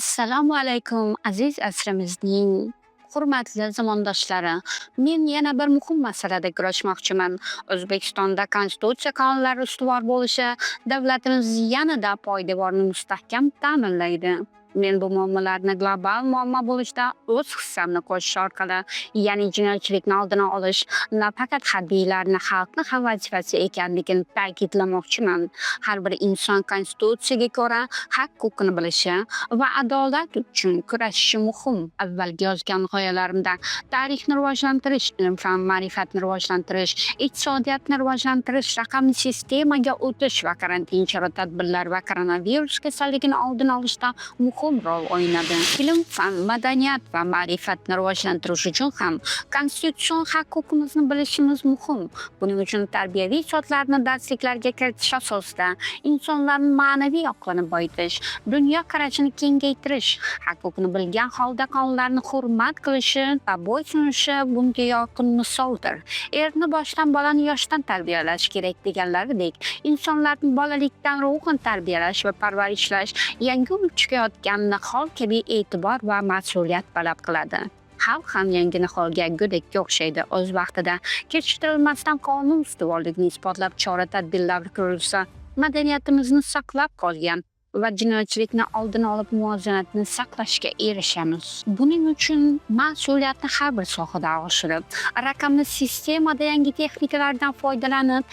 Assalomu alaykum aziz asrimizning hurmatli zamondoshlari. Men yana bir muhim masalada kurashmoqchiman. O'zbekistonda konstitutsiya qonunlari ustuvor bo'lishi davlatimiz yanada poydevorni mustahkam ta'minlaydi. Men bu muammolarni global muammo bo'lishda o'z hissamni qo'shish orqali, ya'ni jinoyatchilikni oldini olish nafaqat harbiylarni xalqni ham vazifasi ekanligini ta'kidlamoqchiman. Har bir inson konstitutsiyaga ko'ra haq-huquqini bilishi va adolat uchun kurashishi muhim. Avvalgi yozgan g'oyalarimda tarixni rivojlantirish, ilm-fan ma'rifatni rivojlantirish, iqtisodiyotni rivojlantirish, raqamli sistemaga o'tish va karantin chora-tadbirlar va koronavirus kasalligini oldini olishda muhim rol o'ynadi. Ilm-fan, madaniyat va ma'rifatni rivojlantirish uchun ham konstitutsion haq-huquqimizni bilishimiz muhim. Buning uchun tarbiyaviy soatlarni darsliklarga kiritish asosida insonlarning ma'naviy aqlini boyitish, dunyo qarashini kengaytirish, haq-huquqni bilgan holda qonunlarni hurmat qilishi va bo'ysunishi bunga yorqin misoldir. Erni boshdan, bolani yoshdan tarbiyalash kerak deganlaridek, insonlarni bolalikdan ruhan tarbiyalash va parvarishlash yangi chiqayotgan nihol kabi e'tibor va mas'uliyat talab qiladi. Xalq ham yangi niholga go'dakka o'xshaydi. O'z vaqtida kechiktirilmasdan qonun ustuvorligini isbotlab chora-tadbirlar ko'rilsa, madaniyatimizni saqlab qolgan va jinoyatchilikni oldini olib muvozanatni saqlashga erishamiz. Buning uchun mas'uliyatni har bir sohada oshirib, raqamli sistemada yangi texnikalardan foydalanib,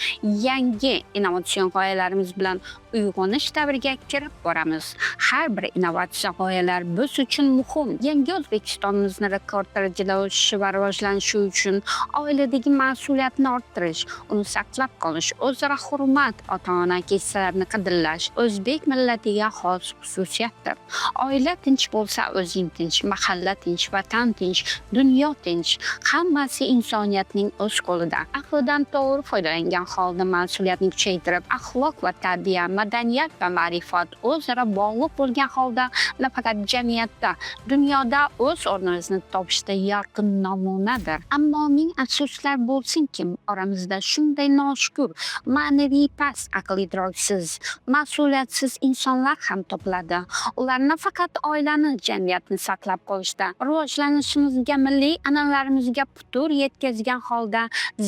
yangi innovatsion g'oyalarimiz bilan uyg'onish davriga kirib boramiz. Har bir innovatsiya g'oyalar biz uchun muhim. Yangi O'zbekistonimizni rekord darajada o'sishi va rivojlanishi uchun oiladagi mas'uliyatni orttirish, uni saqlab qolish, o'zaro hurmat, ota-ona keksalarni qadrlash o'zbek millatiga xos xususiyatdir. Oila tinch bo'lsa, o'zing tinch, mahalla tinch, vatan tinch, dunyo tinch. Hammasi insoniyatning o'z qo'lida. Aqldan to'g'ri foydalangan holda mas'uliyatni kuchaytirib, axloq va tarbiya, madaniyat va ma'rifat o'zaro bog'liq bo'lgan holda nafaqat jamiyatda, dunyoda o'z o'rnimizni topishda yorqin namunadir. Ammo ming afsuslar bo'lsinki, oramizda shunday noshukur, ma'naviy past, aql idroksiz, mas'uliyatsiz insonlar ham topiladi. Ular nafaqat oilani, jamiyatni saqlab qolishda, rivojlanishimizga, milliy an'analarimizga putur yetkazgan holda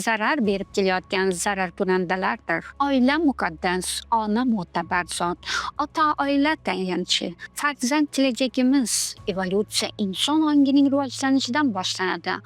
zarar berib kelayotgan zararkunandalardir. Oila muqaddas, ona mo'tabar zot, ota oila tayanchi, farzand kelajagimiz. Evolyutsiya inson ongining rivojlanishidan boshlanadi.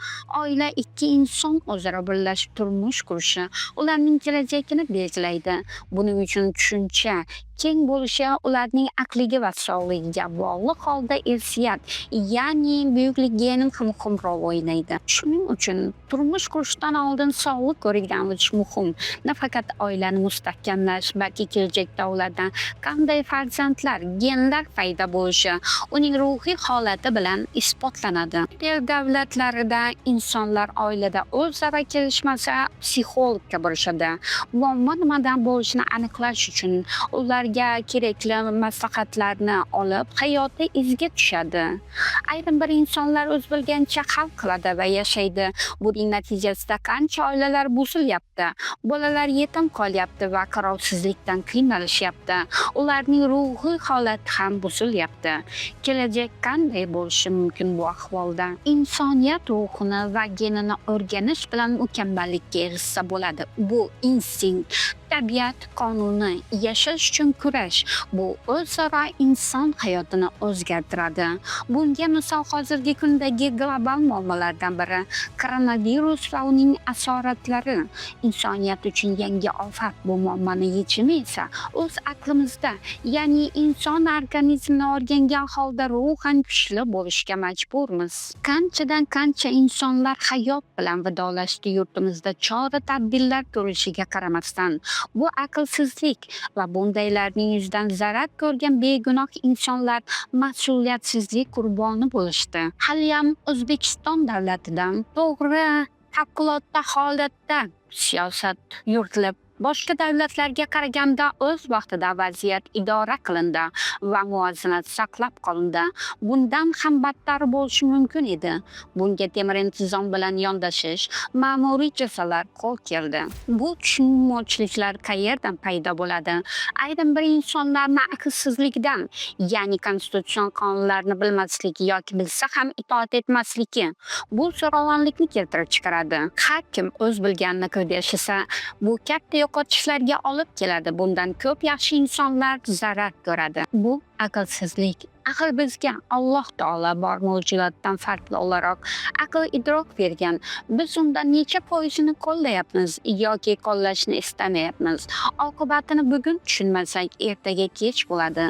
Oila ikki inson o'zaro birlashib turmush qurishi, ularning kelajagini belgilaydi. Buning uchun tushuncha keng bo'lishi ularning aqliga va sog'ligiga bog'liq holda irsiyat, ya'ni buyuklik geni ham muhim rol o'ynaydi. Shuning uchun turmush qurishdan oldin sog'liq ko'rikdan o'tish muhim. Nafaqat oilani mustahkamlash, balki kelajakda ulardan qanday farzandlar, genlar paydo bo'lishi uning ruhiy holati bilan isbotlanadi. Chet davlatlarida insonlar oilada o'zaro kelishmasa, psixologga borishadi. Muammo nimadan bo'lishini aniqlash uchun ularga kerakli maslahatlarni olib, hayoti izga tushadi. Ayrim bir insonlar o'z bilgancha hal qiladi va yashaydi. Buning natijasida qancha oilalar buzilyapti, bolalar yetim qolyapti va qarovsizlikdan qiynalishyapti. Ularning ruhiy holati ham buzilyapti. Kelajak qanday bo'lishi mumkin bu ahvolda? Insoniyat ruhini va genini o'rganish bilan mukammallikka erishsa bo'ladi. Bu instinkt, tabiat qonuni, yashash uchun kurash. Bu o'zaro inson hayotini o'zgartiradi. Bunga misol hozirgi kundagi global muammolardan biri koronavirus va uning asoratlari. Insoniyat uchun yangi ofat. Bu muammoni yechimi esa o'z aqlimizda, ya'ni inson organizmini o'rgangan holda ruhan kuchli bo'lishga majburmiz. Qanchadan qancha insonlar hayot bilan vidolashdi yurtimizda chora-tadbirlar ko'rilishiga qaramasdan. Bu aqlsizlik va bundaylarning yuzidan zarar ko'rgan begunoh insonlar mas'uliyatsizlik qurboni bo'lishdi. Haliyam O'zbekiston davlatidan to'g'ri favqulodda holatda siyosat yuritilib, Boshqa davlatlarga qaraganda o'z vaqtida vaziyat idora qilindi va muvozanat saqlab qolindi. Bundan ham battari bo'lishi mumkin edi. Bunga temir intizom bilan yondashish, ma'muriy jazolar qo'l keldi. Bu tushunmovchiliklar qayerdan paydo bo'ladi? Ayrim bir insonlarni aqlsizlikdan, ya'ni konstitutsion qonunlarni bilmasligi yoki bilsa ham itoat etmasligi, bu zo'ravonlikni keltirib chiqaradi. Har kim o'z bilganini qilib yashasa, bu katta yo'qotishlarga olib keladi. Bundan ko'p yaxshi insonlar zarar ko'radi. Bu aqlsizlik. Aql bizga Alloh taolo bor mavjudotdan farqli o'laroq aql idrok bergan. Biz undan necha foizini qo'llayapmiz yoki qo'llashni istamayapmiz. Oqibatini bugun tushunmasak, ertaga kech bo'ladi.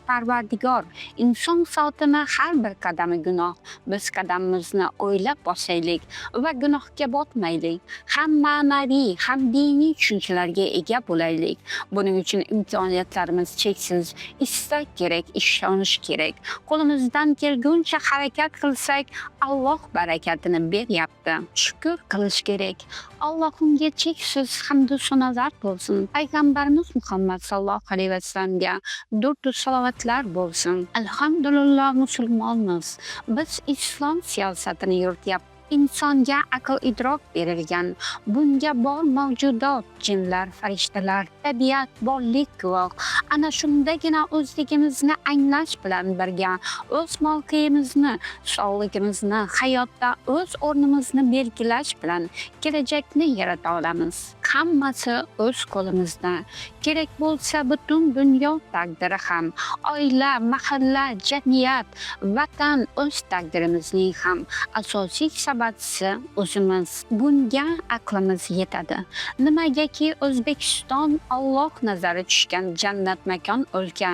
Parvardigor, inson sotini har bir qadami gunoh. Biz qadamimizni o'ylab bosaylik va gunohga botmaylik. Ham ma'naviy, ham diniy tushunchalarga ega bo'laylik. Buning uchun imkoniyatlarimiz cheksiz. Istak kerak, ishonish kerak. Qo'limizdan kelguncha harakat qilsak, Alloh barakatini beryapti. Shukr qilish kerak. Allohimga cheksiz hamd va sanolar bo'lsin. Payg'ambarimiz Muhammad sallallohu alayhi vasallamga durud va salovatlar bo'lsin. Alhamdulillah musulmonmiz. Biz islom siyosatini yurityapmiz. Insonga aql idrok berilgan. Bunga bor mavjudot, jinlar, farishtalar, tabiat, borlik guvoh. Ana shundagina o'zligimizni anglash bilan birga o'z mavqeimizni, sog'ligimizni, hayotda o'z o'rnimizni belgilash bilan kelajakni yarata olamiz. Hammasi o'z qo'limizda. Kerak bo'lsa butun dunyo taqdiri ham, oila, mahalla, jamiyat, vatan o'z taqdirimizning ham asosiy sababchisi o'zimiz. Bunga aqlimiz yetadi. Nimagaki O'zbekiston Alloh nazari tushgan jannat makon o'lka.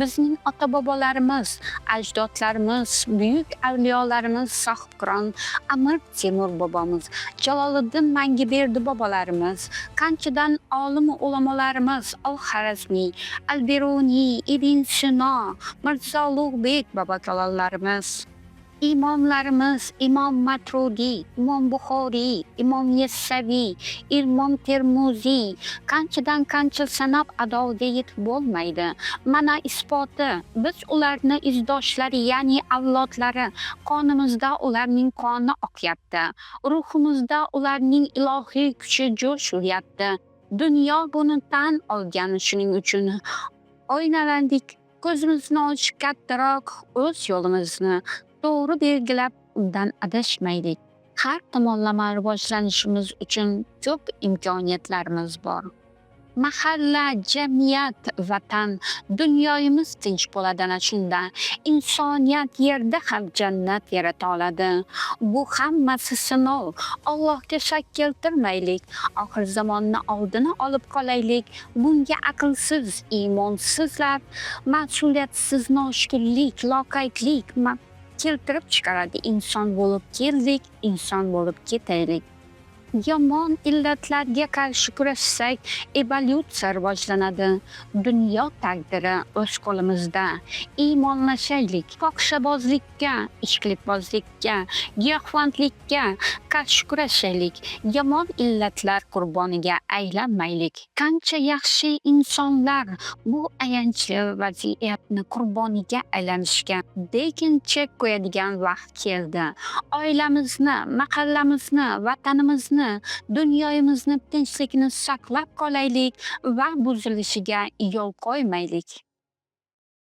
Bizning ota-bobolarimiz, ajdodlarimiz, buyuk avliyolarimiz Sohibqiron Amir Temur bobomiz, Jaloliddin Manguberdi bobolarimiz, qanchadan olim ulamolarimiz Al-Harazmiy, Al-Biruniy, Ibn Sino, Mirzo Ulug'bek bobokalonlarimiz, imomlarimiz Imom Matrudiy, Imom Buxoriy, Imom Yassaviy, Imom Termuziy, qanchadan qancha sanab adoga yetib bo'lmaydi. Mana isboti. Biz ularni izdoshlari, ya'ni avlodlari. Qonimizda ularning qoni oqyapti. Ruhimizda ularning ilohiy kuchi jo'sh uryapti. Dunyo buni tan olgan, shuning uchun o'ynalandik. Ko'zimizni ochib kattaroq o'z yo'limizni to'g'ri belgilab, undan adashmaylik. Har tomonlama rivojlanishimiz uchun ko'p imkoniyatlarimiz bor. Mahalla, jamiyat, vatan, dunyomiz tinch bo'ladi ana shunda. Insoniyat yerda ham jannat yarata oladi. Bu hammasi sinov. Allohga shak keltirmaylik. Oxir zamonni oldini olib qolaylik. Bunga aqlsiz, iymonsizlar, mas'uliyatsiz noshukrlik, loqaydlik keltirib chiqaradi. Inson bo'lib keldik, inson bo'lib ketaylik. Yomon illatlarga qarshi kurashsak, evolyutsiya rivojlanadi. Dunyo taqdiri o'z qo'limizda. Iymonlashaylik. Fohishabozlikka, ichkilikbozlikka, giyohvandlikka qarshi kurashaylik. Yomon illatlar qurboniga aylanmaylik. Qancha yaxshi insonlar bu ayanchli vaziyatni qurboniga aylanishga lekin chek qo'yadigan vaqt keldi. Oilamizni, mahallamizni, vatanimizni, dunyomizni tinchlikni saqlab qolaylik va buzilishiga yo'l qo'ymaylik.